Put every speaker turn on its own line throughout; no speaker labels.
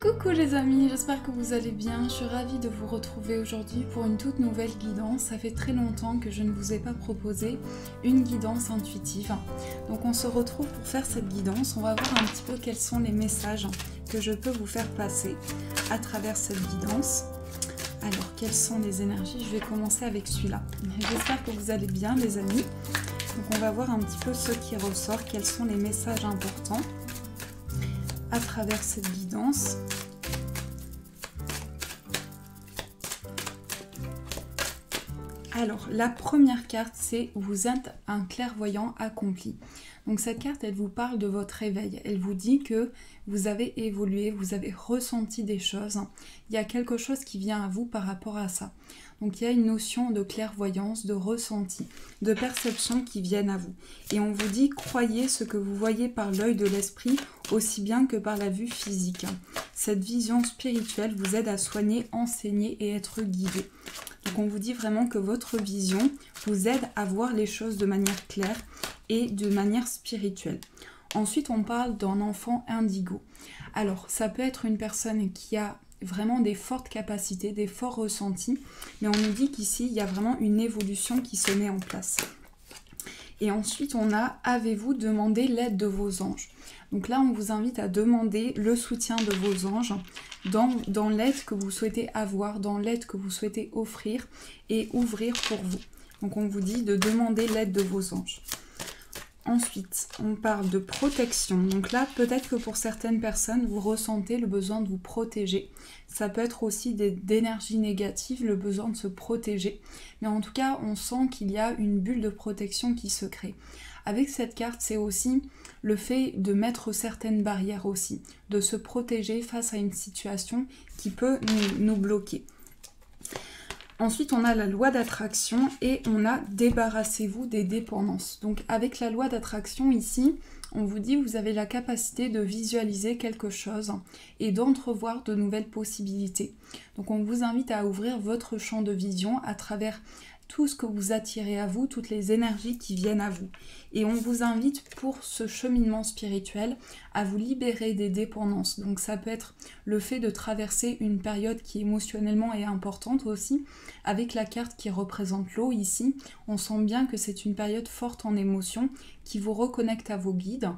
Coucou les amis, j'espère que vous allez bien. Je suis ravie de vous retrouver aujourd'hui pour une toute nouvelle guidance. Ça fait très longtemps que je ne vous ai pas proposé une guidance intuitive. Donc on se retrouve pour faire cette guidance. On va voir un petit peu quels sont les messages que je peux vous faire passer à travers cette guidance. Alors, quelles sont les énergies? Je vais commencer avec celui-là. J'espère que vous allez bien les amis. Donc on va voir un petit peu ce qui ressort, quels sont les messages importants à travers cette guidance. Alors, la première carte, c'est « Vous êtes un clairvoyant accompli ». Donc cette carte, elle vous parle de votre éveil. Elle vous dit que vous avez évolué, vous avez ressenti des choses. Il y a quelque chose qui vient à vous par rapport à ça. Donc il y a une notion de clairvoyance, de ressenti, de perception qui viennent à vous. Et on vous dit, croyez ce que vous voyez par l'œil de l'esprit, aussi bien que par la vue physique. Cette vision spirituelle vous aide à soigner, enseigner et être guidé. Donc on vous dit vraiment que votre vision vous aide à voir les choses de manière claire et de manière spirituelle. Ensuite, on parle d'un enfant indigo. Alors, ça peut être une personne qui a vraiment des fortes capacités, des forts ressentis, mais on nous dit qu'ici, il y a vraiment une évolution qui se met en place. Et ensuite, on a « Avez-vous demandé l'aide de vos anges ?» Donc là, on vous invite à demander le soutien de vos anges dans l'aide que vous souhaitez avoir, dans l'aide que vous souhaitez offrir et ouvrir pour vous. Donc on vous dit de demander l'aide de vos anges. Ensuite, on parle de protection. Donc là, peut-être que pour certaines personnes, vous ressentez le besoin de vous protéger. Ça peut être aussi d'énergie négative, le besoin de se protéger. Mais en tout cas, on sent qu'il y a une bulle de protection qui se crée. Avec cette carte, c'est aussi le fait de mettre certaines barrières aussi, de se protéger face à une situation qui peut nous bloquer. Ensuite, on a la loi d'attraction et on a « Débarrassez-vous des dépendances ». Donc, avec la loi d'attraction ici, on vous dit que vous avez la capacité de visualiser quelque chose et d'entrevoir de nouvelles possibilités. Donc, on vous invite à ouvrir votre champ de vision à travers tout ce que vous attirez à vous, toutes les énergies qui viennent à vous. Et on vous invite pour ce cheminement spirituel à vous libérer des dépendances. Donc ça peut être le fait de traverser une période qui émotionnellement est importante aussi. Avec la carte qui représente l'eau ici, on sent bien que c'est une période forte en émotions qui vous reconnecte à vos guides.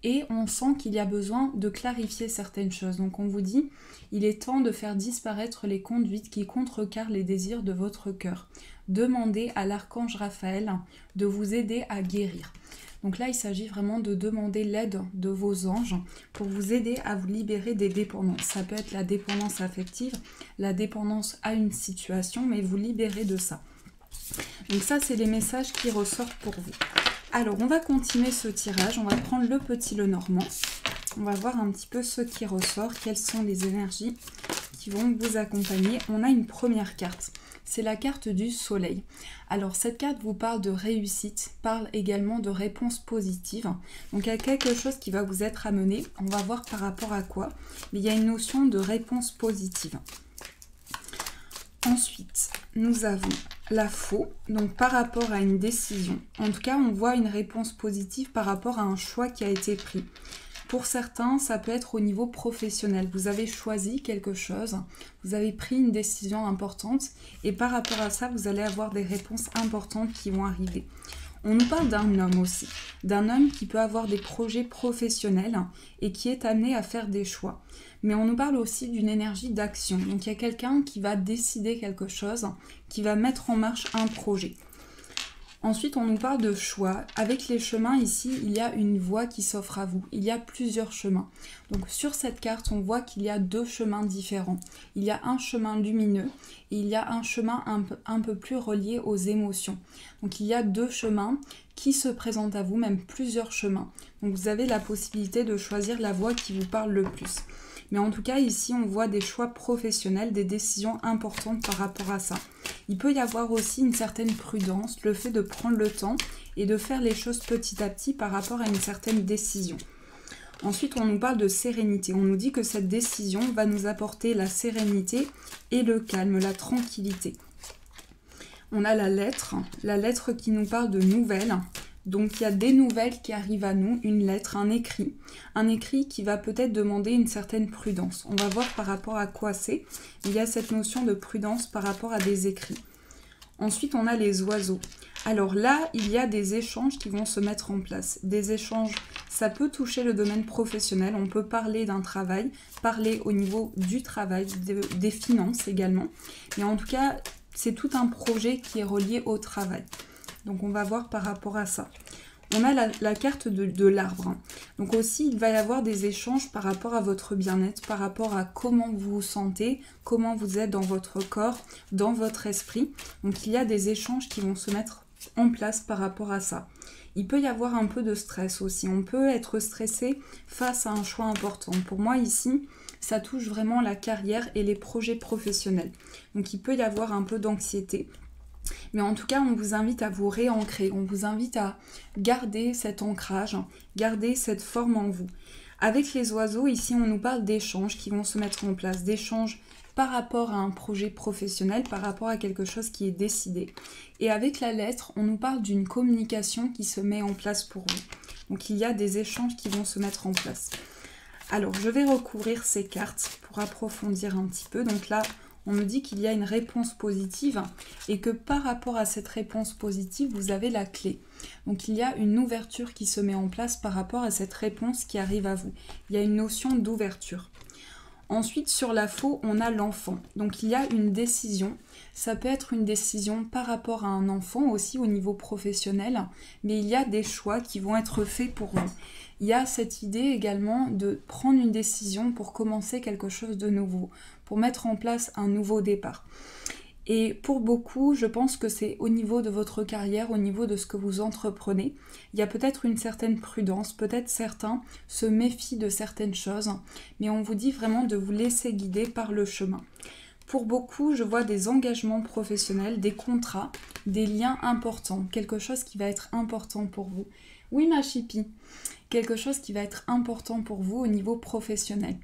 Et on sent qu'il y a besoin de clarifier certaines choses. Donc on vous dit, il est temps de faire disparaître les conduites qui contrecarrent les désirs de votre cœur. Demandez à l'archange Raphaël de vous aider à guérir. Donc là, il s'agit vraiment de demander l'aide de vos anges pour vous aider à vous libérer des dépendances. Ça peut être la dépendance affective, la dépendance à une situation, mais vous libérer de ça. Donc ça, c'est les messages qui ressortent pour vous. Alors, on va continuer ce tirage. On va prendre le petit Lenormand. On va voir un petit peu ce qui ressort, quelles sont les énergies qui vont vous accompagner. On a une première carte. C'est la carte du soleil. Alors, cette carte vous parle de réussite, parle également de réponse positive. Donc, il y a quelque chose qui va vous être amené. On va voir par rapport à quoi. Mais il y a une notion de réponse positive. Ensuite, nous avons la faux, donc par rapport à une décision. En tout cas, on voit une réponse positive par rapport à un choix qui a été pris. Pour certains, ça peut être au niveau professionnel. Vous avez choisi quelque chose, vous avez pris une décision importante et par rapport à ça, vous allez avoir des réponses importantes qui vont arriver. On nous parle d'un homme aussi, d'un homme qui peut avoir des projets professionnels et qui est amené à faire des choix. Mais on nous parle aussi d'une énergie d'action. Donc il y a quelqu'un qui va décider quelque chose, qui va mettre en marche un projet. Ensuite, on nous parle de choix. Avec les chemins ici, il y a une voie qui s'offre à vous. Il y a plusieurs chemins. Donc sur cette carte, on voit qu'il y a deux chemins différents. Il y a un chemin lumineux et il y a un chemin un peu plus relié aux émotions. Donc il y a deux chemins qui se présentent à vous, même plusieurs chemins. Donc vous avez la possibilité de choisir la voie qui vous parle le plus. Mais en tout cas, ici, on voit des choix professionnels, des décisions importantes par rapport à ça. Il peut y avoir aussi une certaine prudence, le fait de prendre le temps et de faire les choses petit à petit par rapport à une certaine décision. Ensuite, on nous parle de sérénité. On nous dit que cette décision va nous apporter la sérénité et le calme, la tranquillité. On a la lettre qui nous parle de nouvelles, Donc il y a des nouvelles qui arrivent à nous, une lettre, un écrit qui va peut-être demander une certaine prudence. On va voir par rapport à quoi c'est. Il y a cette notion de prudence par rapport à des écrits. Ensuite, on a les oiseaux. Alors là, il y a des échanges qui vont se mettre en place. Des échanges, ça peut toucher le domaine professionnel. On peut parler d'un travail, parler au niveau du travail, des finances également. Mais en tout cas, c'est tout un projet qui est relié au travail. Donc on va voir par rapport à ça. On a la carte de l'arbre. Donc aussi, il va y avoir des échanges par rapport à votre bien-être, par rapport à comment vous vous sentez, comment vous êtes dans votre corps, dans votre esprit. Donc il y a des échanges qui vont se mettre en place par rapport à ça. Il peut y avoir un peu de stress aussi. On peut être stressé face à un choix important. Pour moi ici, ça touche vraiment la carrière et les projets professionnels. Donc il peut y avoir un peu d'anxiété. Mais en tout cas, on vous invite à vous réancrer, on vous invite à garder cet ancrage, garder cette forme en vous. Avec les oiseaux, ici, on nous parle d'échanges qui vont se mettre en place, d'échanges par rapport à un projet professionnel, par rapport à quelque chose qui est décidé. Et avec la lettre, on nous parle d'une communication qui se met en place pour vous. Donc il y a des échanges qui vont se mettre en place. Alors, je vais recouvrir ces cartes pour approfondir un petit peu. Donc là, on me dit qu'il y a une réponse positive et que par rapport à cette réponse positive, vous avez la clé. Donc il y a une ouverture qui se met en place par rapport à cette réponse qui arrive à vous. Il y a une notion d'ouverture. Ensuite, sur la faux, on a l'enfant. Donc il y a une décision. Ça peut être une décision par rapport à un enfant aussi au niveau professionnel, mais il y a des choix qui vont être faits pour vous. Il y a cette idée également de prendre une décision pour commencer quelque chose de nouveau, pour mettre en place un nouveau départ. Et pour beaucoup, je pense que c'est au niveau de votre carrière, au niveau de ce que vous entreprenez. Il y a peut-être une certaine prudence, peut-être certains se méfient de certaines choses, mais on vous dit vraiment de vous laisser guider par le chemin. Pour beaucoup, je vois des engagements professionnels, des contrats, des liens importants, quelque chose qui va être important pour vous. Oui, ma chipie, quelque chose qui va être important pour vous au niveau professionnel.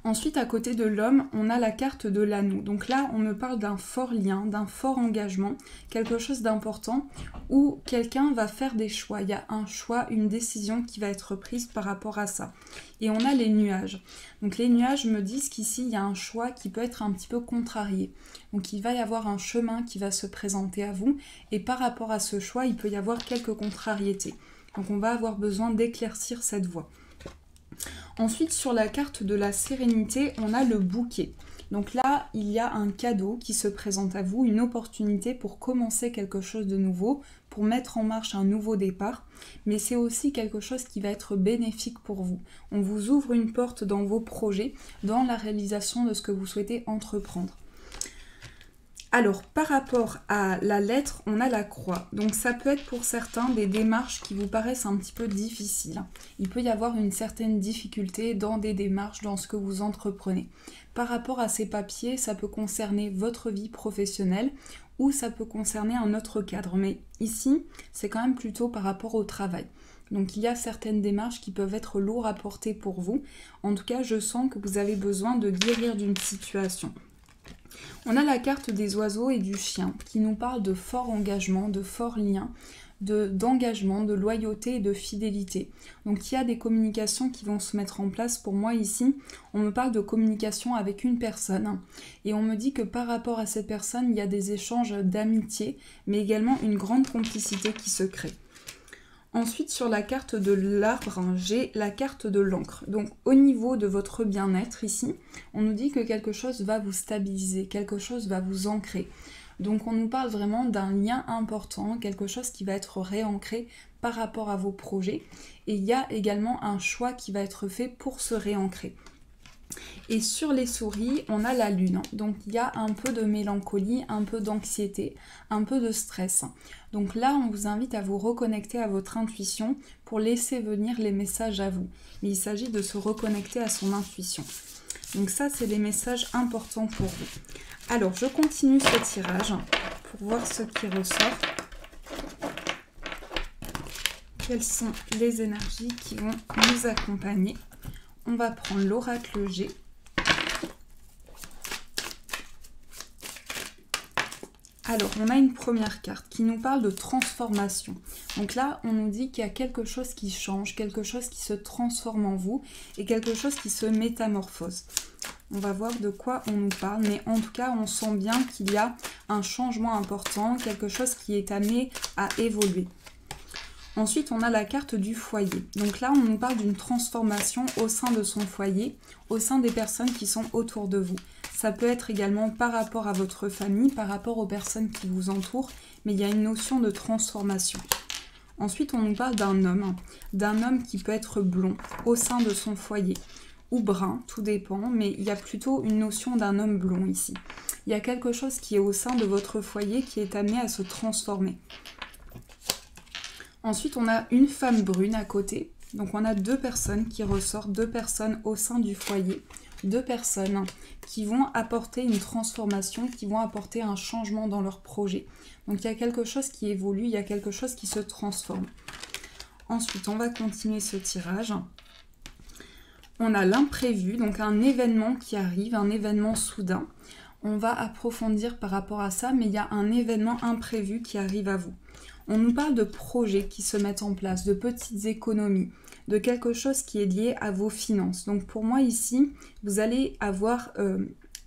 Ensuite, à côté de l'homme, on a la carte de l'anneau. Donc là, on me parle d'un fort lien, d'un fort engagement, quelque chose d'important où quelqu'un va faire des choix. Il y a un choix, une décision qui va être prise par rapport à ça. Et on a les nuages. Donc les nuages me disent qu'ici, il y a un choix qui peut être un petit peu contrarié. Donc il va y avoir un chemin qui va se présenter à vous. Et par rapport à ce choix, il peut y avoir quelques contrariétés. Donc on va avoir besoin d'éclaircir cette voie. Ensuite, sur la carte de la sérénité, on a le bouquet. Donc là, il y a un cadeau qui se présente à vous, une opportunité pour commencer quelque chose de nouveau, pour mettre en marche un nouveau départ. Mais c'est aussi quelque chose qui va être bénéfique pour vous. On vous ouvre une porte dans vos projets, dans la réalisation de ce que vous souhaitez entreprendre. Alors, par rapport à la lettre, on a la croix. Donc, ça peut être pour certains des démarches qui vous paraissent un petit peu difficiles. Il peut y avoir une certaine difficulté dans des démarches, dans ce que vous entreprenez. Par rapport à ces papiers, ça peut concerner votre vie professionnelle ou ça peut concerner un autre cadre. Mais ici, c'est quand même plutôt par rapport au travail. Donc, il y a certaines démarches qui peuvent être lourdes à porter pour vous. En tout cas, je sens que vous avez besoin de guérir d'une situation. On a la carte des oiseaux et du chien qui nous parle de fort engagement, de fort lien, d'engagement, de loyauté et de fidélité. Donc il y a des communications qui vont se mettre en place. Pour moi ici, on me parle de communication avec une personne et on me dit que par rapport à cette personne, il y a des échanges d'amitié, mais également une grande complicité qui se crée. Ensuite, sur la carte de l'arbre, j'ai la carte de l'encre. Donc, au niveau de votre bien-être, ici, on nous dit que quelque chose va vous stabiliser, quelque chose va vous ancrer. Donc, on nous parle vraiment d'un lien important, quelque chose qui va être réancré par rapport à vos projets. Et il y a également un choix qui va être fait pour se réancrer. Et sur les souris, on a la lune. Donc il y a un peu de mélancolie, un peu d'anxiété, un peu de stress. Donc là, on vous invite à vous reconnecter à votre intuition pour laisser venir les messages à vous. Mais il s'agit de se reconnecter à son intuition. Donc ça, c'est les messages importants pour vous. Alors, je continue ce tirage pour voir ce qui ressort. Quelles sont les énergies qui vont nous accompagner ? On va prendre l'oracle G. Alors, on a une première carte qui nous parle de transformation. Donc là, on nous dit qu'il y a quelque chose qui change, quelque chose qui se transforme en vous et quelque chose qui se métamorphose. On va voir de quoi on nous parle, mais en tout cas, on sent bien qu'il y a un changement important, quelque chose qui est amené à évoluer. Ensuite, on a la carte du foyer. Donc là, on nous parle d'une transformation au sein de son foyer, au sein des personnes qui sont autour de vous. Ça peut être également par rapport à votre famille, par rapport aux personnes qui vous entourent, mais il y a une notion de transformation. Ensuite, on nous parle d'un homme qui peut être blond au sein de son foyer, ou brun, tout dépend, mais il y a plutôt une notion d'un homme blond ici. Il y a quelque chose qui est au sein de votre foyer qui est amené à se transformer. Ensuite, on a une femme brune à côté. Donc, on a deux personnes qui ressortent, deux personnes au sein du foyer. Deux personnes qui vont apporter une transformation, qui vont apporter un changement dans leur projet. Donc, il y a quelque chose qui évolue, il y a quelque chose qui se transforme. Ensuite, on va continuer ce tirage. On a l'imprévu, donc un événement qui arrive, un événement soudain. On va approfondir par rapport à ça, mais il y a un événement imprévu qui arrive à vous. On nous parle de projets qui se mettent en place, de petites économies, de quelque chose qui est lié à vos finances. Donc pour moi ici, vous allez avoir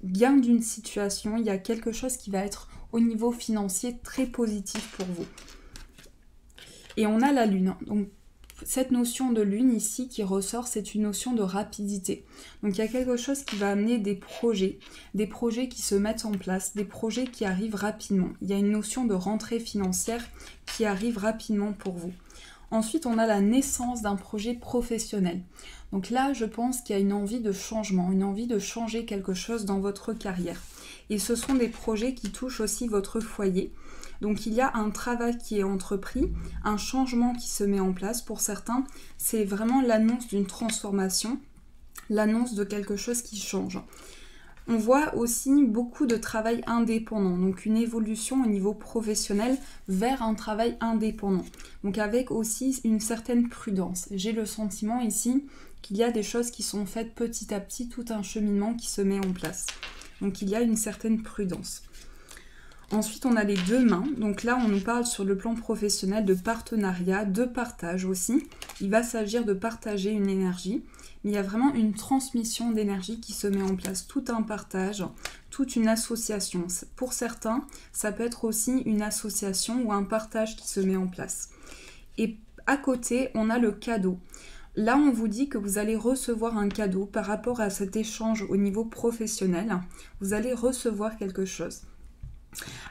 gain d'une situation, il y a quelque chose qui va être au niveau financier très positif pour vous. Et on a la lune. Donc cette notion de lune ici qui ressort, c'est une notion de rapidité. Donc il y a quelque chose qui va amener des projets qui se mettent en place, des projets qui arrivent rapidement. Il y a une notion de rentrée financière qui arrive rapidement pour vous. Ensuite, on a la naissance d'un projet professionnel. Donc là, je pense qu'il y a une envie de changement, une envie de changer quelque chose dans votre carrière. Et ce sont des projets qui touchent aussi votre foyer. Donc il y a un travail qui est entrepris, un changement qui se met en place. Pour certains, c'est vraiment l'annonce d'une transformation, l'annonce de quelque chose qui change. On voit aussi beaucoup de travail indépendant, donc une évolution au niveau professionnel vers un travail indépendant. Donc avec aussi une certaine prudence. J'ai le sentiment ici qu'il y a des choses qui sont faites petit à petit, tout un cheminement qui se met en place. Donc il y a une certaine prudence. Ensuite, on a les deux mains. Donc là, on nous parle sur le plan professionnel de partenariat, de partage aussi. Il va s'agir de partager une énergie. Mais il y a vraiment une transmission d'énergie qui se met en place. Tout un partage, toute une association. Pour certains, ça peut être aussi une association ou un partage qui se met en place. Et à côté, on a le cadeau. Là, on vous dit que vous allez recevoir un cadeau par rapport à cet échange au niveau professionnel. Vous allez recevoir quelque chose.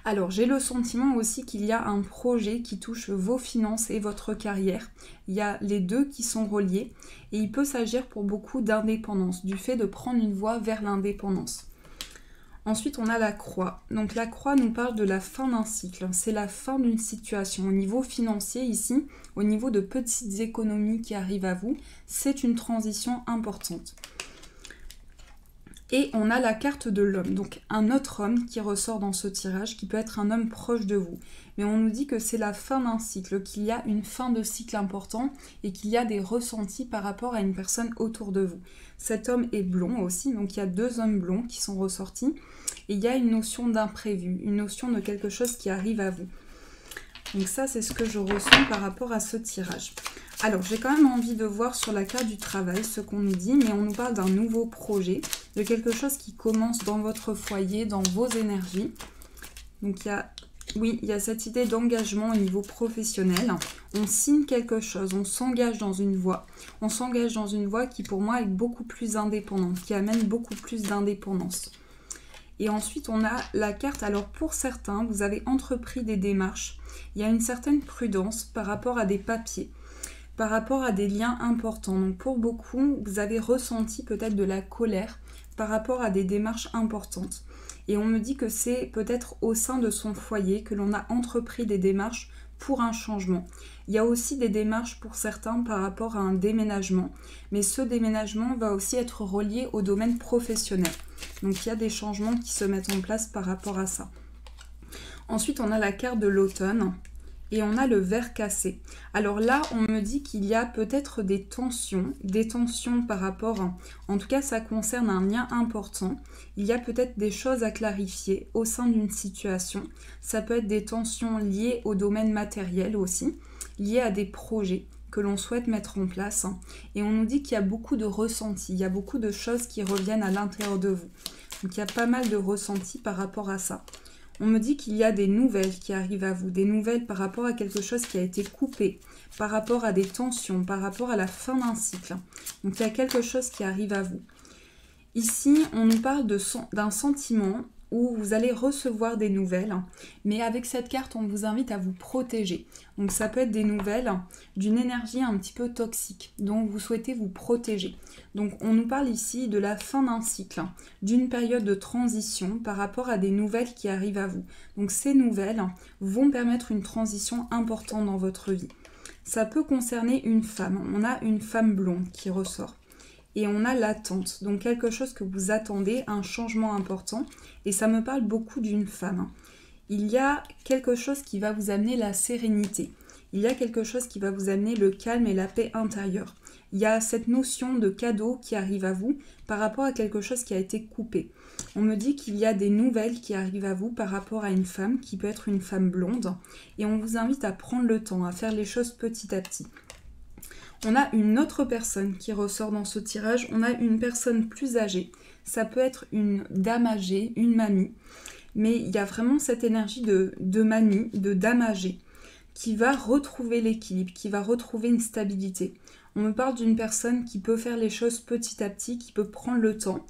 Alors, j'ai le sentiment aussi qu'il y a un projet qui touche vos finances et votre carrière. Il y a les deux qui sont reliés et il peut s'agir pour beaucoup d'indépendance, du fait de prendre une voie vers l'indépendance. Ensuite, on a la croix. Donc la croix nous parle de la fin d'un cycle. C'est la fin d'une situation. Au niveau financier ici, au niveau de petites économies qui arrivent à vous, c'est une transition importante. Et on a la carte de l'homme, donc un autre homme qui ressort dans ce tirage, qui peut être un homme proche de vous. Mais on nous dit que c'est la fin d'un cycle, qu'il y a une fin de cycle important et qu'il y a des ressentis par rapport à une personne autour de vous. Cet homme est blond aussi, donc il y a deux hommes blonds qui sont ressortis. Et il y a une notion d'imprévu, une notion de quelque chose qui arrive à vous. Donc ça, c'est ce que je ressens par rapport à ce tirage. Alors, j'ai quand même envie de voir sur la carte du travail ce qu'on nous dit, mais on nous parle d'un nouveau projet, de quelque chose qui commence dans votre foyer, dans vos énergies. Donc, il y a cette idée d'engagement au niveau professionnel. On signe quelque chose, on s'engage dans une voie. On s'engage dans une voie qui, pour moi, est beaucoup plus indépendante, qui amène beaucoup plus d'indépendance. Et ensuite, on a la carte. Alors, pour certains, vous avez entrepris des démarches. Il y a une certaine prudence par rapport à des papiers, par rapport à des liens importants. Donc, pour beaucoup, vous avez ressenti peut-être de la colère par rapport à des démarches importantes. Et on me dit que c'est peut-être au sein de son foyer que l'on a entrepris des démarches pour un changement. Il y a aussi des démarches pour certains par rapport à un déménagement, mais ce déménagement va aussi être relié au domaine professionnel. Donc il y a des changements qui se mettent en place par rapport à ça. Ensuite, on a la carte de l'automne et on a le verre cassé. Alors là, on me dit qu'il y a peut-être des tensions par rapport, en tout cas ça concerne un lien important. Il y a peut-être des choses à clarifier au sein d'une situation. Ça peut être des tensions liées au domaine matériel aussi, liées à des projets que l'on souhaite mettre en place. Et on nous dit qu'il y a beaucoup de ressentis, il y a beaucoup de choses qui reviennent à l'intérieur de vous. Donc il y a pas mal de ressentis par rapport à ça. On me dit qu'il y a des nouvelles qui arrivent à vous, des nouvelles par rapport à quelque chose qui a été coupé, par rapport à des tensions, par rapport à la fin d'un cycle. Donc il y a quelque chose qui arrive à vous. Ici, on nous parle d'un sentiment où vous allez recevoir des nouvelles, mais avec cette carte, on vous invite à vous protéger. Donc ça peut être des nouvelles d'une énergie un petit peu toxique, dont vous souhaitez vous protéger. Donc on nous parle ici de la fin d'un cycle, d'une période de transition par rapport à des nouvelles qui arrivent à vous. Donc ces nouvelles vont permettre une transition importante dans votre vie. Ça peut concerner une femme. On a une femme blonde qui ressort. Et on a l'attente, donc quelque chose que vous attendez, un changement important, et ça me parle beaucoup d'une femme. Il y a quelque chose qui va vous amener la sérénité, il y a quelque chose qui va vous amener le calme et la paix intérieure. Il y a cette notion de cadeau qui arrive à vous par rapport à quelque chose qui a été coupé. On me dit qu'il y a des nouvelles qui arrivent à vous par rapport à une femme, qui peut être une femme blonde, et on vous invite à prendre le temps, à faire les choses petit à petit. On a une autre personne qui ressort dans ce tirage, on a une personne plus âgée, ça peut être une dame âgée, une mamie, mais il y a vraiment cette énergie de mamie, de dame âgée, qui va retrouver l'équilibre, qui va retrouver une stabilité. On me parle d'une personne qui peut faire les choses petit à petit, qui peut prendre le temps,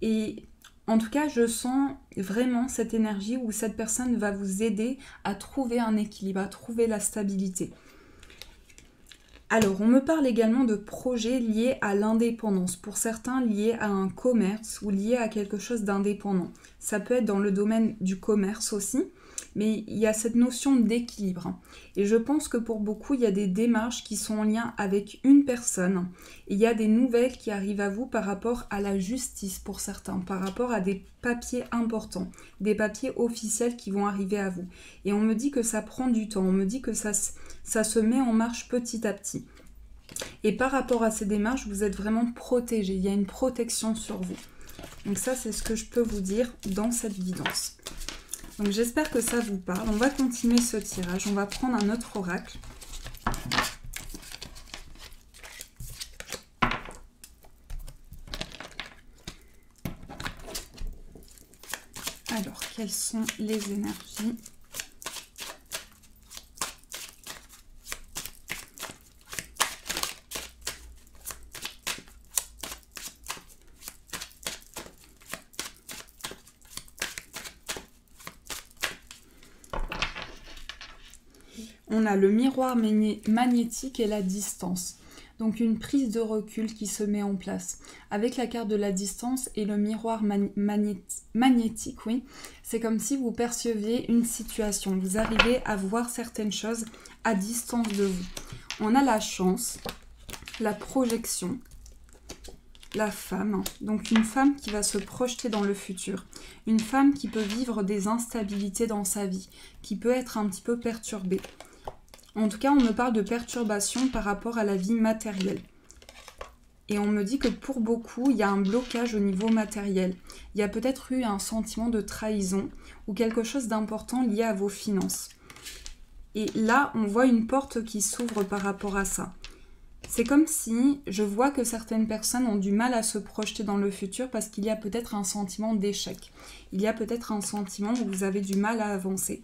et en tout cas je sens vraiment cette énergie où cette personne va vous aider à trouver un équilibre, à trouver la stabilité. Alors, on me parle également de projets liés à l'indépendance, pour certains liés à un commerce ou liés à quelque chose d'indépendant. Ça peut être dans le domaine du commerce aussi, mais il y a cette notion d'équilibre. Et je pense que pour beaucoup, il y a des démarches qui sont en lien avec une personne. Et il y a des nouvelles qui arrivent à vous par rapport à la justice pour certains, par rapport à des papiers importants, des papiers officiels qui vont arriver à vous. Et on me dit que ça prend du temps, on me dit que ça se met en marche petit à petit. Et par rapport à ces démarches, vous êtes vraiment protégé, il y a une protection sur vous. Donc ça, c'est ce que je peux vous dire dans cette guidance. Donc j'espère que ça vous parle. On va continuer ce tirage. On va prendre un autre oracle. Alors, quelles sont les énergies ? On a le miroir magnétique et la distance. Donc une prise de recul qui se met en place. Avec la carte de la distance et le miroir magnétique, oui, c'est comme si vous perceviez une situation. Vous arrivez à voir certaines choses à distance de vous. On a la chance, la projection, la femme. Donc une femme qui va se projeter dans le futur. Une femme qui peut vivre des instabilités dans sa vie, qui peut être un petit peu perturbée. En tout cas, on me parle de perturbation par rapport à la vie matérielle. Et on me dit que pour beaucoup, il y a un blocage au niveau matériel. Il y a peut-être eu un sentiment de trahison ou quelque chose d'important lié à vos finances. Et là, on voit une porte qui s'ouvre par rapport à ça. C'est comme si je vois que certaines personnes ont du mal à se projeter dans le futur parce qu'il y a peut-être un sentiment d'échec. Il y a peut-être un sentiment où vous avez du mal à avancer.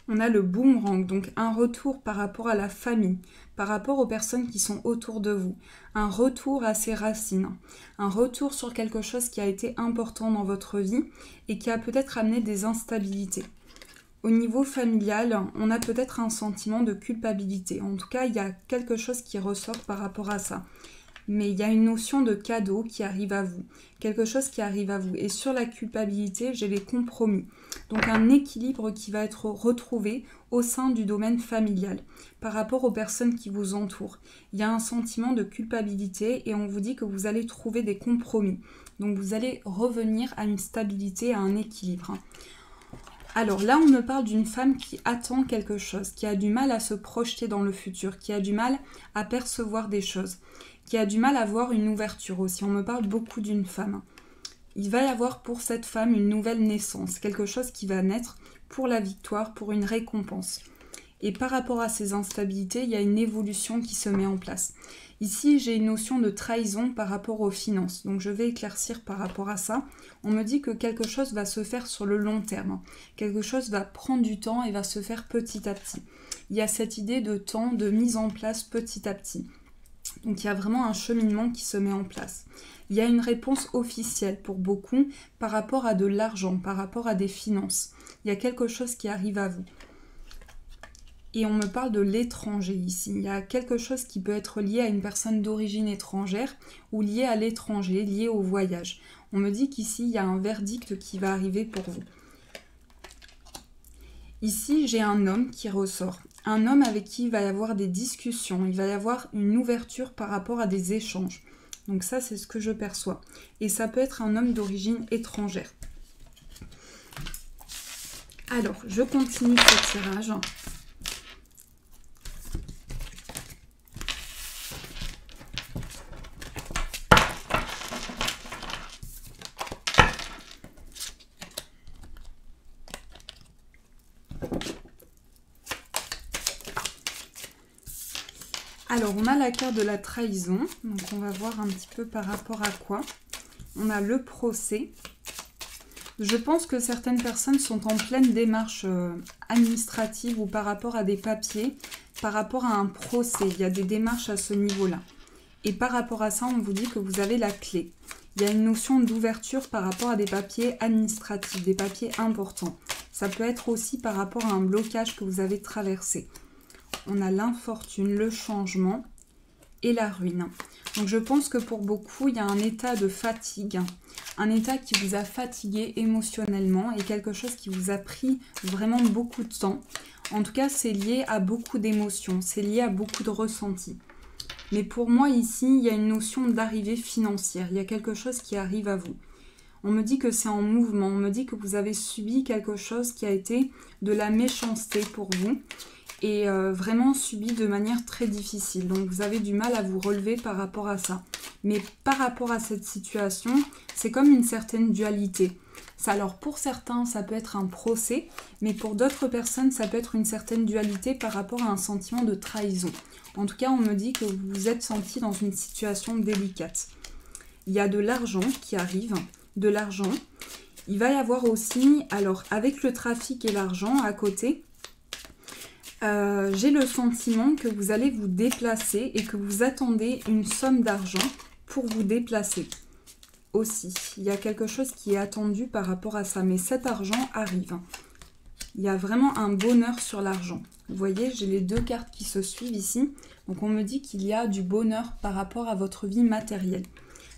On a le boomerang, donc un retour par rapport à la famille, par rapport aux personnes qui sont autour de vous, un retour à ses racines, un retour sur quelque chose qui a été important dans votre vie et qui a peut-être amené des instabilités. Au niveau familial, on a peut-être un sentiment de culpabilité. En tout cas, il y a quelque chose qui ressort par rapport à ça. Mais il y a une notion de cadeau qui arrive à vous, quelque chose qui arrive à vous. Et sur la culpabilité, j'ai les compromis. Donc un équilibre qui va être retrouvé au sein du domaine familial par rapport aux personnes qui vous entourent. Il y a un sentiment de culpabilité et on vous dit que vous allez trouver des compromis. Donc vous allez revenir à une stabilité, à un équilibre. Alors là, on me parle d'une femme qui attend quelque chose, qui a du mal à se projeter dans le futur, qui a du mal à percevoir des choses, qui a du mal à voir une ouverture aussi. On me parle beaucoup d'une femme. Il va y avoir pour cette femme une nouvelle naissance, quelque chose qui va naître pour la victoire, pour une récompense. Et par rapport à ces instabilités, il y a une évolution qui se met en place. Ici, j'ai une notion de trahison par rapport aux finances. Donc, je vais éclaircir par rapport à ça. On me dit que quelque chose va se faire sur le long terme. Quelque chose va prendre du temps et va se faire petit à petit. Il y a cette idée de temps, de mise en place petit à petit. Donc, il y a vraiment un cheminement qui se met en place. Il y a une réponse officielle pour beaucoup par rapport à de l'argent, par rapport à des finances. Il y a quelque chose qui arrive à vous. Et on me parle de l'étranger ici. Il y a quelque chose qui peut être lié à une personne d'origine étrangère ou lié à l'étranger, lié au voyage. On me dit qu'ici, il y a un verdict qui va arriver pour vous. Ici, j'ai un homme qui ressort. Un homme avec qui il va y avoir des discussions. Il va y avoir une ouverture par rapport à des échanges. Donc ça, c'est ce que je perçois. Et ça peut être un homme d'origine étrangère. Alors, je continue ce tirage. Alors, on a la carte de la trahison, donc on va voir un petit peu par rapport à quoi. On a le procès. Je pense que certaines personnes sont en pleine démarche administrative ou par rapport à des papiers, par rapport à un procès. Il y a des démarches à ce niveau-là. Et par rapport à ça, on vous dit que vous avez la clé. Il y a une notion d'ouverture par rapport à des papiers administratifs, des papiers importants. Ça peut être aussi par rapport à un blocage que vous avez traversé. On a l'infortune, le changement et la ruine. Donc je pense que pour beaucoup, il y a un état de fatigue, un état qui vous a fatigué émotionnellement et quelque chose qui vous a pris vraiment beaucoup de temps. En tout cas, c'est lié à beaucoup d'émotions, c'est lié à beaucoup de ressentis. Mais pour moi ici, il y a une notion d'arrivée financière, il y a quelque chose qui arrive à vous. On me dit que c'est en mouvement, on me dit que vous avez subi quelque chose qui a été de la méchanceté pour vous. Et vraiment subi de manière très difficile. Donc vous avez du mal à vous relever par rapport à ça. Mais par rapport à cette situation, c'est comme une certaine dualité. Ça, alors pour certains, ça peut être un procès, mais pour d'autres personnes, ça peut être une certaine dualité par rapport à un sentiment de trahison. En tout cas, on me dit que vous vous êtes senti dans une situation délicate. Il y a de l'argent qui arrive, de l'argent. Il va y avoir aussi, alors avec le trafic et l'argent à côté, j'ai le sentiment que vous allez vous déplacer et que vous attendez une somme d'argent pour vous déplacer aussi. Il y a quelque chose qui est attendu par rapport à ça, mais cet argent arrive. Il y a vraiment un bonheur sur l'argent. Vous voyez, j'ai les deux cartes qui se suivent ici. Donc on me dit qu'il y a du bonheur par rapport à votre vie matérielle.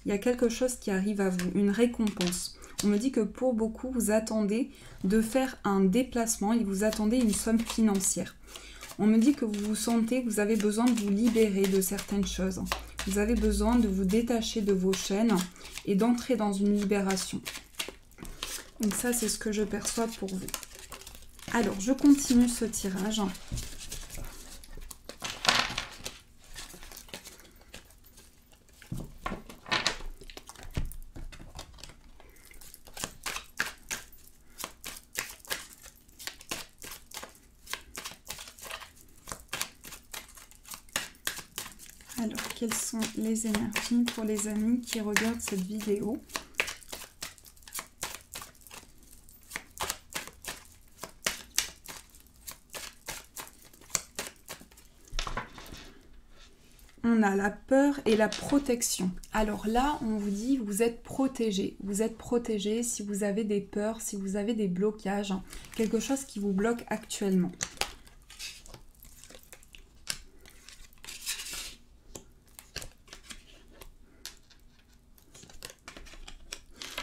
Il y a quelque chose qui arrive à vous, une récompense. On me dit que pour beaucoup, vous attendez de faire un déplacement et vous attendez une somme financière. On me dit que vous vous sentez que vous avez besoin de vous libérer de certaines choses. Vous avez besoin de vous détacher de vos chaînes et d'entrer dans une libération. Donc ça, c'est ce que je perçois pour vous. Alors, je continue ce tirage. Alors, quelles sont les énergies pour les amis qui regardent cette vidéo? On a la peur et la protection. Alors là, on vous dit, vous êtes protégé. Vous êtes protégé si vous avez des peurs, si vous avez des blocages, quelque chose qui vous bloque actuellement.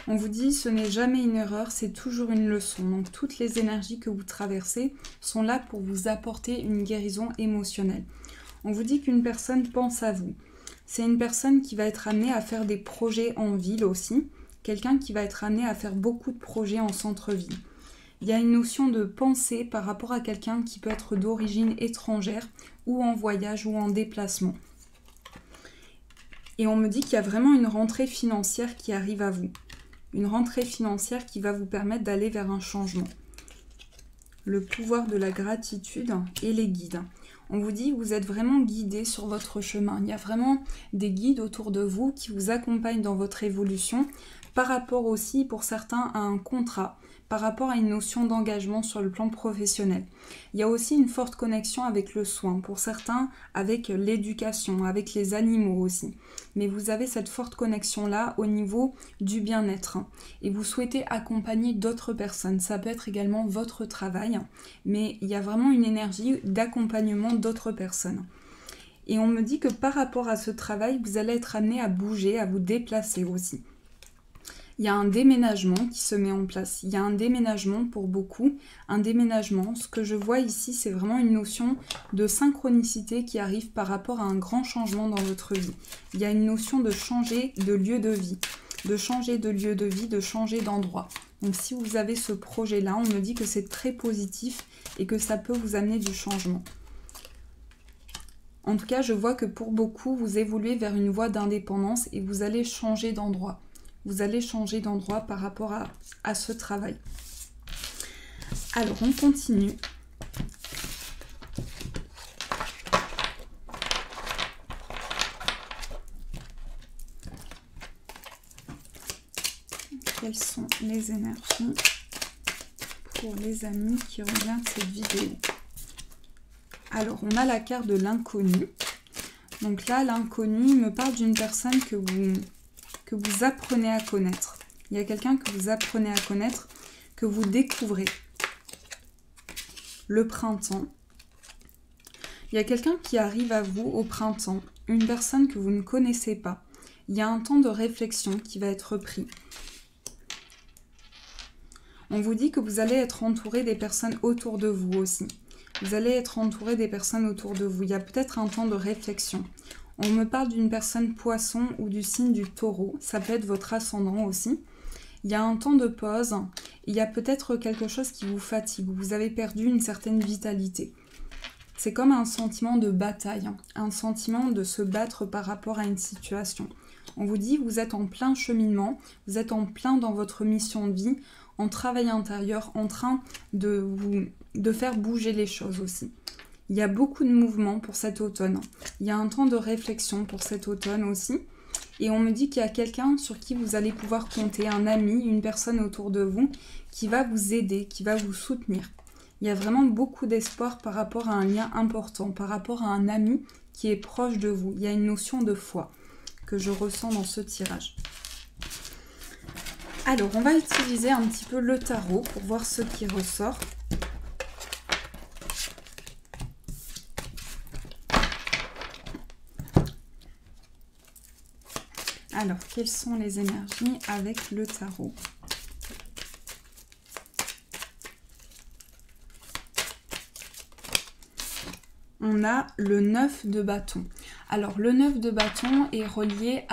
On vous dit, ce n'est jamais une erreur, c'est toujours une leçon. Donc toutes les énergies que vous traversez sont là pour vous apporter une guérison émotionnelle. On vous dit qu'une personne pense à vous. C'est une personne qui va être amenée à faire des projets en ville aussi. Quelqu'un qui va être amené à faire beaucoup de projets en centre-ville. Il y a une notion de pensée par rapport à quelqu'un qui peut être d'origine étrangère ou en voyage ou en déplacement. Et on me dit qu'il y a vraiment une rentrée financière qui arrive à vous. Une rentrée financière qui va vous permettre d'aller vers un changement. Le pouvoir de la gratitude et les guides. On vous dit que vous êtes vraiment guidé sur votre chemin. Il y a vraiment des guides autour de vous qui vous accompagnent dans votre évolution, par rapport aussi pour certains à un contrat, par rapport à une notion d'engagement sur le plan professionnel. Il y a aussi une forte connexion avec le soin, pour certains avec l'éducation, avec les animaux aussi. Mais vous avez cette forte connexion-là au niveau du bien-être. Et vous souhaitez accompagner d'autres personnes. Ça peut être également votre travail, mais il y a vraiment une énergie d'accompagnement d'autres personnes. Et on me dit que par rapport à ce travail, vous allez être amené à bouger, à vous déplacer aussi. Il y a un déménagement qui se met en place. Il y a un déménagement pour beaucoup. Un déménagement, ce que je vois ici, c'est vraiment une notion de synchronicité qui arrive par rapport à un grand changement dans votre vie. Il y a une notion de changer de lieu de vie, de changer de lieu de vie, de changer d'endroit. Donc si vous avez ce projet-là, on me dit que c'est très positif et que ça peut vous amener du changement. En tout cas, je vois que pour beaucoup, vous évoluez vers une voie d'indépendance et vous allez changer d'endroit. Vous allez changer d'endroit par rapport à ce travail. Alors, on continue. Quelles sont les énergies pour les amis qui regardent cette vidéo? Alors, on a la carte de l'inconnu. Donc là, l'inconnu me parle d'une personne que vous apprenez à connaître. Il y a quelqu'un que vous apprenez à connaître, que vous découvrez. Le printemps. Il y a quelqu'un qui arrive à vous au printemps, une personne que vous ne connaissez pas. Il y a un temps de réflexion qui va être pris. On vous dit que vous allez être entouré des personnes autour de vous aussi. Vous allez être entouré des personnes autour de vous. Il y a peut-être un temps de réflexion. On me parle d'une personne poisson ou du signe du taureau. Ça peut être votre ascendant aussi. Il y a un temps de pause. Il y a peut-être quelque chose qui vous fatigue. Vous avez perdu une certaine vitalité. C'est comme un sentiment de bataille. Un sentiment de se battre par rapport à une situation. On vous dit que vous êtes en plein cheminement. Vous êtes en plein dans votre mission de vie. En travail intérieur. En train de faire bouger les choses aussi. Il y a beaucoup de mouvements pour cet automne. Il y a un temps de réflexion pour cet automne aussi. Et on me dit qu'il y a quelqu'un sur qui vous allez pouvoir compter, un ami, une personne autour de vous qui va vous aider, qui va vous soutenir. Il y a vraiment beaucoup d'espoir par rapport à un lien important, par rapport à un ami qui est proche de vous. Il y a une notion de foi que je ressens dans ce tirage. Alors, on va utiliser un petit peu le tarot pour voir ce qui ressort. Alors, quelles sont les énergies avec le tarot? On a le 9 de bâton. Alors, le 9 de bâton est relié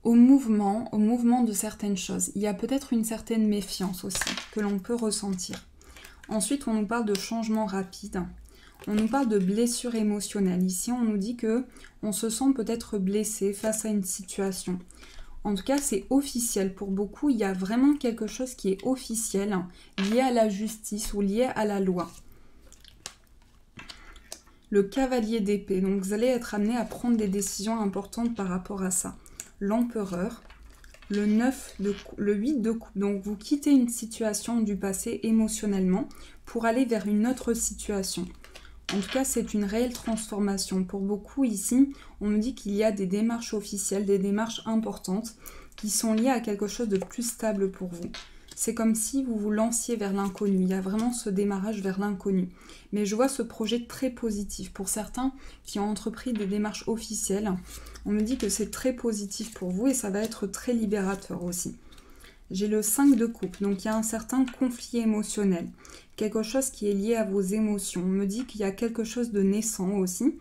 au mouvement de certaines choses. Il y a peut-être une certaine méfiance aussi que l'on peut ressentir. Ensuite, on nous parle de changement rapide. On nous parle de blessure émotionnelle. Ici, on nous dit que on se sent peut-être blessé face à une situation. En tout cas, c'est officiel. Pour beaucoup, il y a vraiment quelque chose qui est officiel, lié à la justice ou lié à la loi. Le cavalier d'épée. Donc, vous allez être amené à prendre des décisions importantes par rapport à ça. L'empereur. Le 8 de coupe. Donc, vous quittez une situation du passé émotionnellement pour aller vers une autre situation. En tout cas, c'est une réelle transformation. Pour beaucoup ici, on me dit qu'il y a des démarches officielles, des démarches importantes qui sont liées à quelque chose de plus stable pour vous. C'est comme si vous vous lanciez vers l'inconnu. Il y a vraiment ce démarrage vers l'inconnu. Mais je vois ce projet très positif. Pour certains qui ont entrepris des démarches officielles, on me dit que c'est très positif pour vous et ça va être très libérateur aussi. J'ai le 5 de coupe, donc il y a un certain conflit émotionnel. Quelque chose qui est lié à vos émotions. On me dit qu'il y a quelque chose de naissant aussi.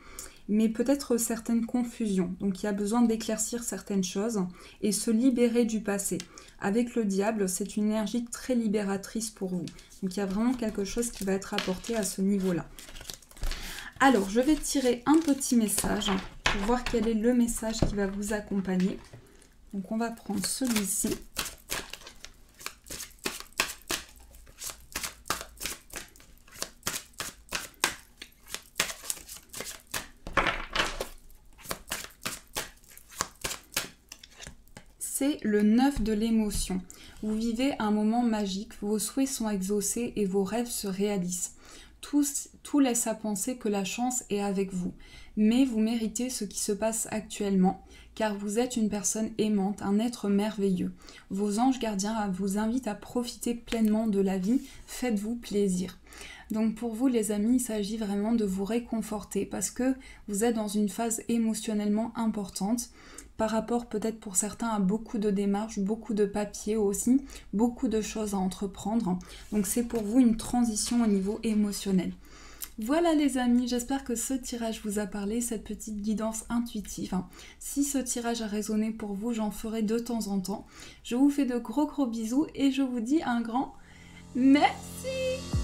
mais peut-être certaines confusions. Donc il y a besoin d'éclaircir certaines choses et se libérer du passé. Avec le diable, c'est une énergie très libératrice pour vous. Donc il y a vraiment quelque chose qui va être apporté à ce niveau-là. Alors, je vais tirer un petit message pour voir quel est le message qui va vous accompagner. Donc on va prendre celui-ci. C'est le 9 de l'émotion. Vous vivez un moment magique, vos souhaits sont exaucés et vos rêves se réalisent. Tout laisse à penser que la chance est avec vous. Mais vous méritez ce qui se passe actuellement, car vous êtes une personne aimante, un être merveilleux. Vos anges gardiens vous invitent à profiter pleinement de la vie, faites-vous plaisir. Donc pour vous les amis, il s'agit vraiment de vous réconforter parce que vous êtes dans une phase émotionnellement importante par rapport peut-être pour certains à beaucoup de démarches, beaucoup de papiers aussi, beaucoup de choses à entreprendre. Donc c'est pour vous une transition au niveau émotionnel. Voilà les amis, j'espère que ce tirage vous a parlé, cette petite guidance intuitive. Si ce tirage a résonné pour vous, j'en ferai de temps en temps. Je vous fais de gros bisous et je vous dis un grand merci.